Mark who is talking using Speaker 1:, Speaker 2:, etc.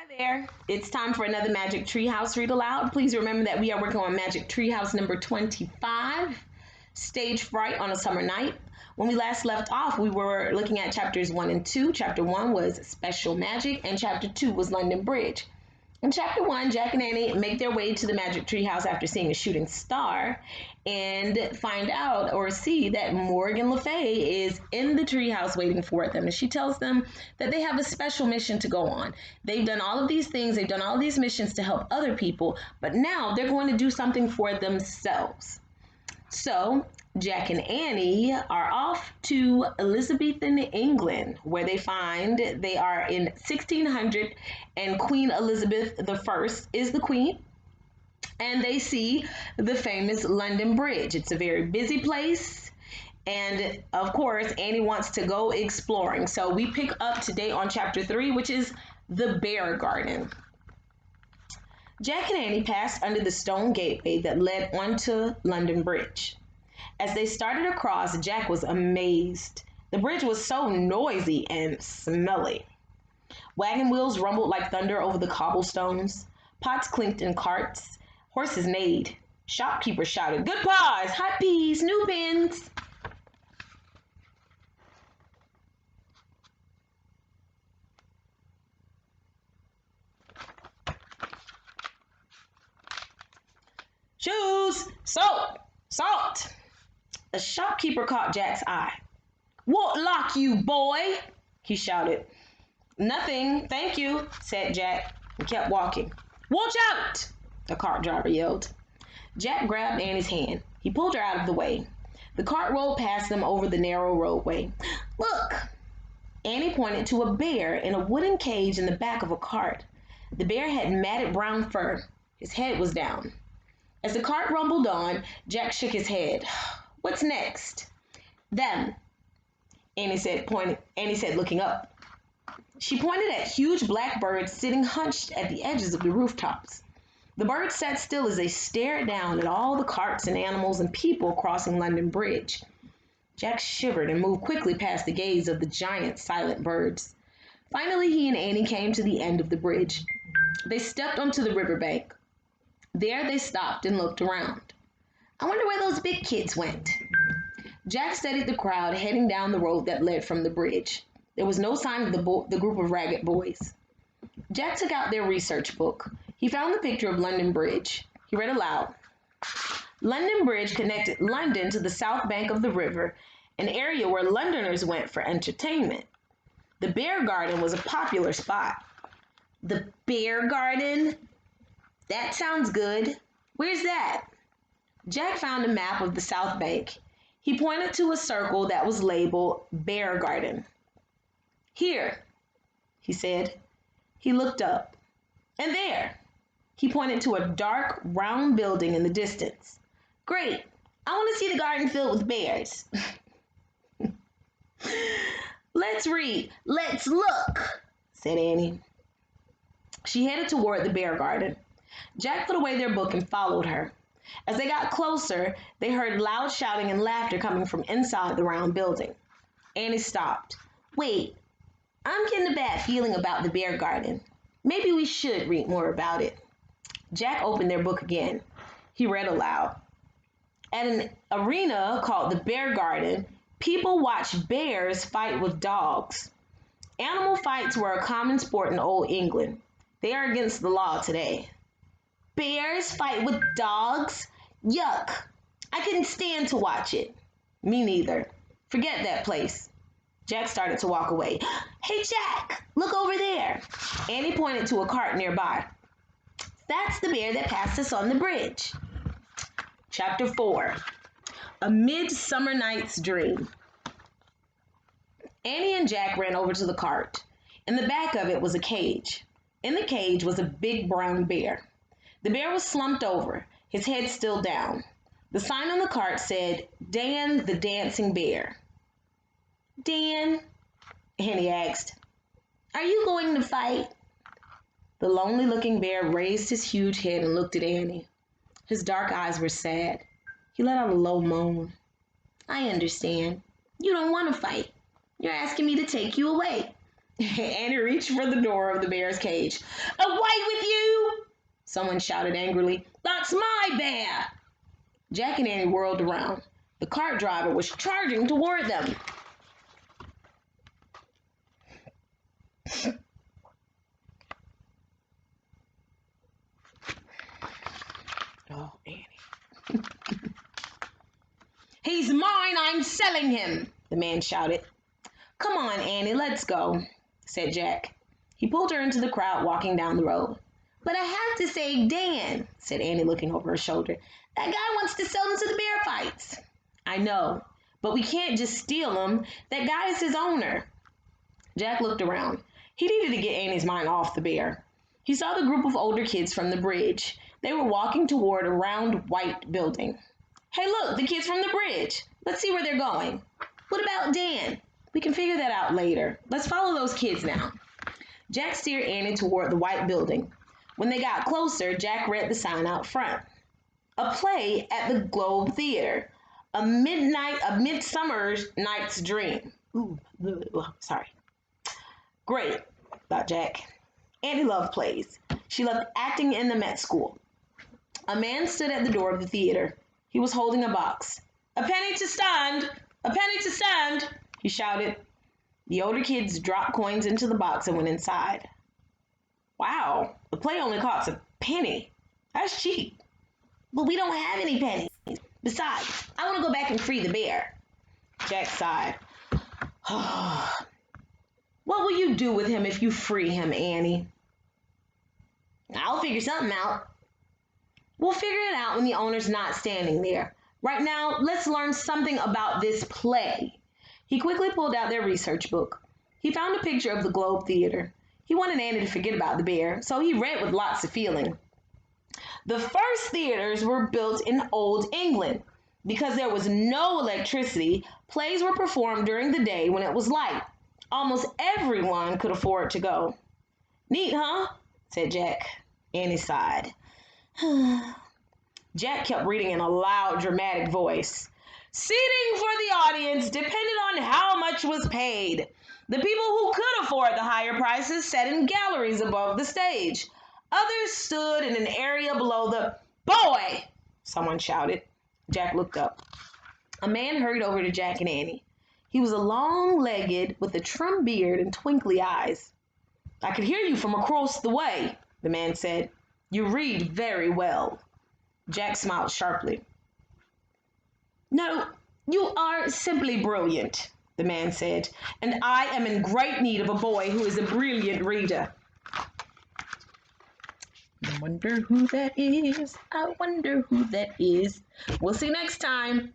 Speaker 1: There. It's time for another Magic Treehouse Read Aloud. Please remember that we are working on Magic Treehouse number 25, Stage Fright on a Summer Night. When we last left off, we were looking at chapters 1 and 2. Chapter 1 was Special Magic, and chapter 2 was London Bridge. In chapter 1, Jack and Annie make their way to the Magic Treehouse after seeing a shooting star and find out or see that Morgan Le Fay is in the treehouse waiting for them. And she tells them that they have a special mission to go on. They've done all of these things, they've done all these missions to help other people, but now they're going to do something for themselves. So Jack and Annie are off to Elizabethan England, where they find they are in 1600 and Queen Elizabeth I is the queen. And they see the famous London Bridge. It's a very busy place. And of course, Annie wants to go exploring. So we pick up today on chapter 3, which is the Bear Garden. Jack and Annie passed under the stone gateway that led onto London Bridge. As they started across, Jack was amazed. The bridge was so noisy and smelly. Wagon wheels rumbled like thunder over the cobblestones. Pots clinked in carts. Horses neighed. Shopkeepers shouted, "Good paws, hot peas, new pins." "Shoes, soap, salt." A shopkeeper caught Jack's eye. "What like you, boy?" he shouted. "Nothing, thank you," said Jack and kept walking. "Watch out!" the cart driver yelled. Jack grabbed Annie's hand. He pulled her out of the way. The cart rolled past them over the narrow roadway. "Look!" Annie pointed to a bear in a wooden cage in the back of a cart. The bear had matted brown fur. His head was down. As the cart rumbled on, Jack shook his head. "What's next?" "Them," Annie said, looking up. She pointed at huge black birds sitting hunched at the edges of the rooftops. The birds sat still as they stared down at all the carts and animals and people crossing London Bridge. Jack shivered and moved quickly past the gaze of the giant silent birds. Finally, he and Annie came to the end of the bridge. They stepped onto the riverbank. There they stopped and looked around. "I wonder where those big kids went." Jack studied the crowd heading down the road that led from the bridge. There was no sign of the group of ragged boys. Jack took out their research book. He found the picture of London Bridge. He read aloud. London Bridge connected London to the south bank of the river, an area where Londoners went for entertainment. The Bear Garden was a popular spot. "The Bear Garden? That sounds good. Where's that?" Jack found a map of the south bank. He pointed to a circle that was labeled Bear Garden. "Here," he said. He looked up. "And there." He pointed to a dark, round building in the distance. "Great. I want to see the garden filled with bears." "Let's read. Let's look," said Annie. She headed toward the Bear Garden. Jack put away their book and followed her. As they got closer, they heard loud shouting and laughter coming from inside the round building. Annie stopped. "Wait, I'm getting a bad feeling about the Bear Garden. Maybe we should read more about it." Jack opened their book again. He read aloud. At an arena called the Bear Garden, people watched bears fight with dogs. Animal fights were a common sport in Old England. They are against the law today. "Bears fight with dogs? Yuck! I couldn't stand to watch it." "Me neither. Forget that place." Jack started to walk away. "Hey, Jack, look over there." Annie pointed to a cart nearby. "That's the bear that passed us on the bridge." Chapter 4, A Midsummer Night's Dream. Annie and Jack ran over to the cart. In the back of it was a cage. In the cage was a big brown bear. The bear was slumped over, his head still down. The sign on the cart said, "Dan the Dancing Bear." "Dan," Annie asked, "are you going to fight?" The lonely-looking bear raised his huge head and looked at Annie. His dark eyes were sad. He let out a low moan. "I understand. You don't want to fight. You're asking me to take you away." Annie reached for the door of the bear's cage. Away with you! Someone shouted angrily. That's my bear! Jack and Annie whirled around. The cart driver was charging toward them. Oh, Annie. He's mine, I'm selling him, the man shouted. Come on, Annie, let's go, said Jack. He pulled her into the crowd walking down the road. But I have to save Dan, said Annie looking over her shoulder. That guy wants to sell him to the bear fights. I know, but we can't just steal him. That guy is his owner. Jack looked around. He needed to get Annie's mind off the bear. He saw the group of older kids from the bridge. They were walking toward a round white building. Hey, look, the kids from the bridge. Let's see where they're going. What about Dan? We can figure that out later. Let's follow those kids now. Jack steered Annie toward the white building. When they got closer, Jack read the sign out front. A play at the Globe Theater. A Midsummer Night's Dream. Ooh, sorry. Great, thought Jack. Annie loved plays. She loved acting in the Met School. A man stood at the door of the theater. He was holding a box. A penny to stand! A penny to stand! He shouted. The older kids dropped coins into the box and went inside. Wow, the play only costs a penny. That's cheap. But we don't have any pennies. Besides, I want to go back and free the bear. Jack sighed. What will you do with him if you free him, Annie? I'll figure something out. We'll figure it out when the owner's not standing there. Right now, let's learn something about this play. He quickly pulled out their research book. He found a picture of the Globe Theater. He wanted Annie to forget about the bear, so he read with lots of feeling. The first theaters were built in Old England. Because there was no electricity, plays were performed during the day when it was light. Almost everyone could afford to go. Neat, huh? Said Jack. Annie sighed. Jack kept reading in a loud, dramatic voice. Seating for the audience depended on how much was paid. The people who could afford the higher prices sat in galleries above the stage. Others stood in an area below the... Boy! Someone shouted. Jack looked up. A man hurried over to Jack and Annie. He was a long-legged with a trim beard and twinkly eyes. I could hear you from across the way, the man said. You read very well. Jack smiled sharply. No, you are simply brilliant, the man said, and I am in great need of a boy who is a brilliant reader. I wonder who that is. I wonder who that is. We'll see next time.